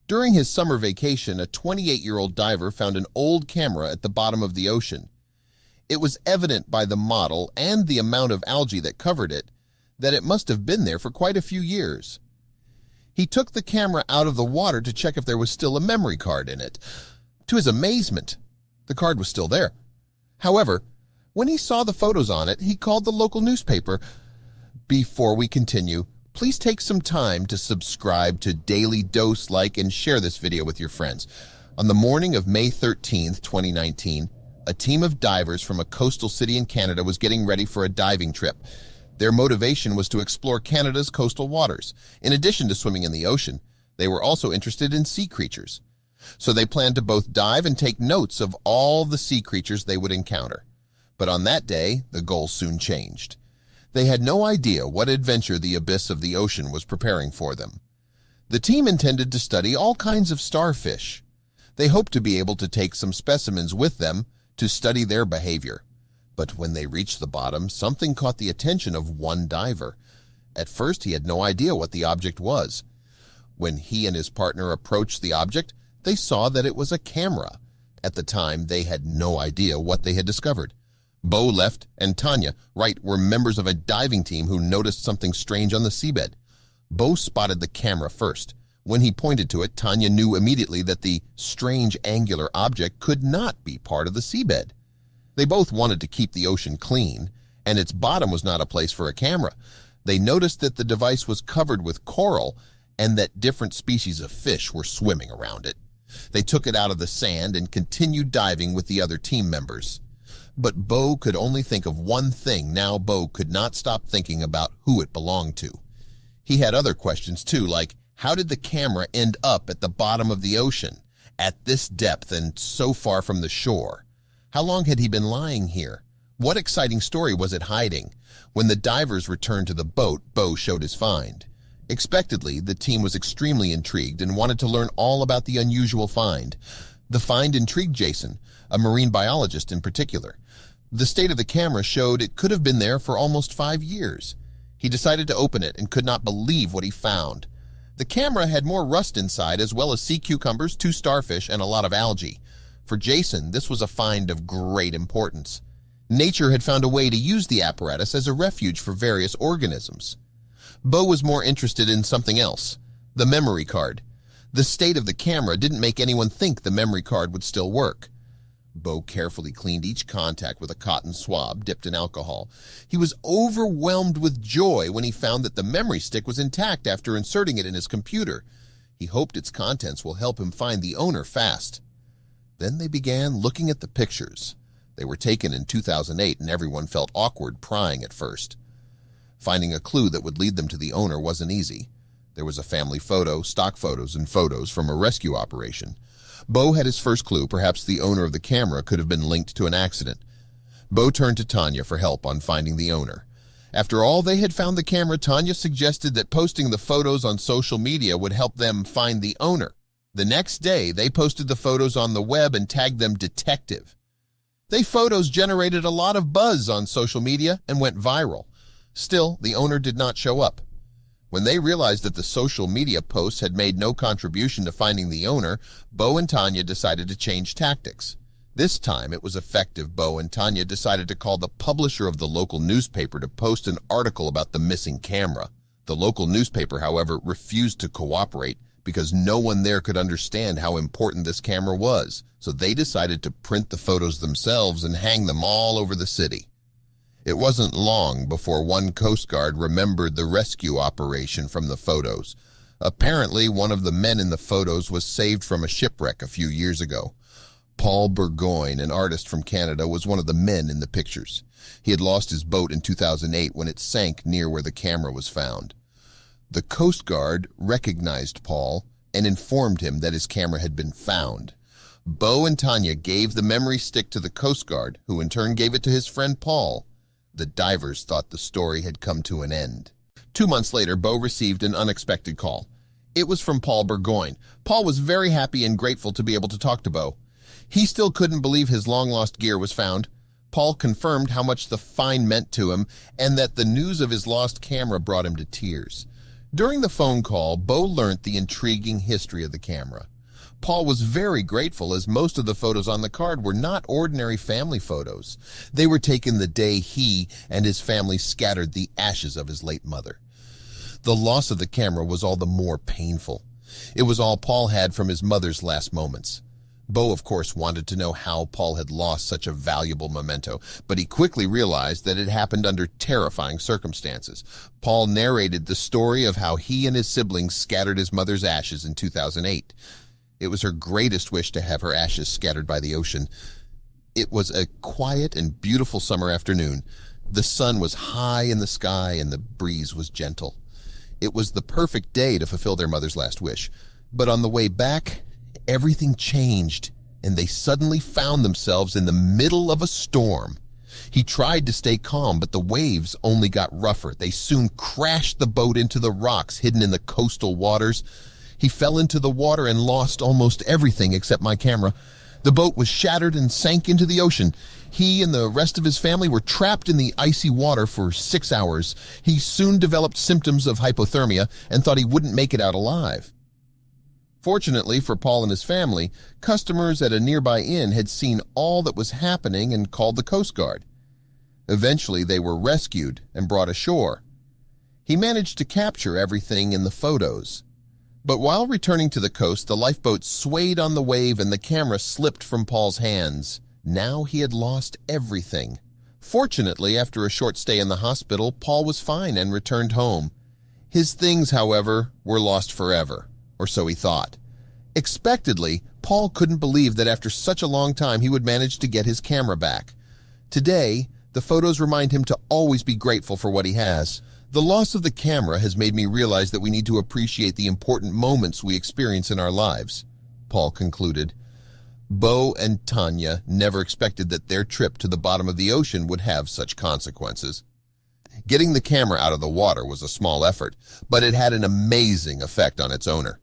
During his summer vacation, a 28-year-old diver found an old camera at the bottom of the ocean. It was evident by the model and the amount of algae that covered it that it must have been there for quite a few years. He took the camera out of the water to check if there was still a memory card in it. To his amazement, the card was still there. However, when he saw the photos on it, he called the local newspaper. Before we continue, please take some time to subscribe to Dailydose, like, and share this video with your friends. On the morning of May 13th, 2019, a team of divers from a coastal city in Canada was getting ready for a diving trip. Their motivation was to explore Canada's coastal waters. In addition to swimming in the ocean, they were also interested in sea creatures. So they planned to both dive and take notes of all the sea creatures they would encounter. But on that day, the goal soon changed. They had no idea what adventure the abyss of the ocean was preparing for them. The team intended to study all kinds of starfish. They hoped to be able to take some specimens with them to study their behavior. But when they reached the bottom, something caught the attention of one diver. At first, he had no idea what the object was. When he and his partner approached the object, they saw that it was a camera. At the time, they had no idea what they had discovered. Bo Left and Tanya Wright were members of a diving team who noticed something strange on the seabed. Bo spotted the camera first. When he pointed to it, Tanya knew immediately that the strange angular object could not be part of the seabed. They both wanted to keep the ocean clean, and its bottom was not a place for a camera. They noticed that the device was covered with coral and that different species of fish were swimming around it. They took it out of the sand and continued diving with the other team members. But Bo could only think of one thing. Now Bo could not stop thinking about who it belonged to. He had other questions too, like, how did the camera end up at the bottom of the ocean, at this depth and so far from the shore? How long had he been lying here? What exciting story was it hiding? When the divers returned to the boat, Bo showed his find. Expectedly, the team was extremely intrigued and wanted to learn all about the unusual find. The find intrigued Jason, a marine biologist in particular. The state of the camera showed it could have been there for almost 5 years. He decided to open it and could not believe what he found. The camera had more rust inside, as well as sea cucumbers, 2 starfish, and a lot of algae. For Jason, this was a find of great importance. Nature had found a way to use the apparatus as a refuge for various organisms. Bo was more interested in something else, the memory card. The state of the camera didn't make anyone think the memory card would still work. Bo carefully cleaned each contact with a cotton swab dipped in alcohol. He was overwhelmed with joy when he found that the memory stick was intact after inserting it in his computer. He hoped its contents will help him find the owner fast. Then they began looking at the pictures. They were taken in 2008, and everyone felt awkward prying at first. Finding a clue that would lead them to the owner wasn't easy. There was a family photo, stock photos, and photos from a rescue operation. Bo had his first clue. Perhaps the owner of the camera could have been linked to an accident. Bo turned to Tanya for help on finding the owner. After all they had found the camera, Tanya suggested that posting the photos on social media would help them find the owner. The next day, they posted the photos on the web and tagged them detective. They photos generated a lot of buzz on social media and went viral. Still, the owner did not show up. When they realized that the social media posts had made no contribution to finding the owner, Bo and Tanya decided to change tactics. This time it was effective. Bo and Tanya decided to call the publisher of the local newspaper to post an article about the missing camera. The local newspaper, however, refused to cooperate because no one there could understand how important this camera was, so they decided to print the photos themselves and hang them all over the city. It wasn't long before one Coast Guard remembered the rescue operation from the photos. Apparently, one of the men in the photos was saved from a shipwreck a few years ago. Paul Burgoyne, an artist from Canada, was one of the men in the pictures. He had lost his boat in 2008 when it sank near where the camera was found. The Coast Guard recognized Paul and informed him that his camera had been found. Bo and Tanya gave the memory stick to the Coast Guard, who in turn gave it to his friend Paul. The divers thought the story had come to an end. 2 months later, Bo received an unexpected call. It was from Paul Burgoyne. Paul was very happy and grateful to be able to talk to Bo. He still couldn't believe his long-lost gear was found. Paul confirmed how much the find meant to him and that the news of his lost camera brought him to tears. During the phone call, Bo learnt the intriguing history of the camera. Paul was very grateful, as most of the photos on the card were not ordinary family photos. They were taken the day he and his family scattered the ashes of his late mother. The loss of the camera was all the more painful. It was all Paul had from his mother's last moments. Bo, of course, wanted to know how Paul had lost such a valuable memento, but he quickly realized that it happened under terrifying circumstances. Paul narrated the story of how he and his siblings scattered his mother's ashes in 2008. It was her greatest wish to have her ashes scattered by the ocean. It was a quiet and beautiful summer afternoon. The sun was high in the sky and the breeze was gentle. It was the perfect day to fulfill their mother's last wish. But on the way back, everything changed, and they suddenly found themselves in the middle of a storm. He tried to stay calm, but the waves only got rougher. They soon crashed the boat into the rocks hidden in the coastal waters. He fell into the water and lost almost everything except my camera. The boat was shattered and sank into the ocean. He and the rest of his family were trapped in the icy water for 6 hours. He soon developed symptoms of hypothermia and thought he wouldn't make it out alive. Fortunately for Paul and his family, customers at a nearby inn had seen all that was happening and called the Coast Guard. Eventually, they were rescued and brought ashore. He managed to capture everything in the photos. But while returning to the coast, the lifeboat swayed on the wave and the camera slipped from Paul's hands. Now he had lost everything. Fortunately, after a short stay in the hospital, Paul was fine and returned home. His things, however, were lost forever, or so he thought. Expectedly, Paul couldn't believe that after such a long time he would manage to get his camera back. Today, the photos remind him to always be grateful for what he has. The loss of the camera has made me realize that we need to appreciate the important moments we experience in our lives, Paul concluded. Bo and Tanya never expected that their trip to the bottom of the ocean would have such consequences. Getting the camera out of the water was a small effort, but it had an amazing effect on its owner.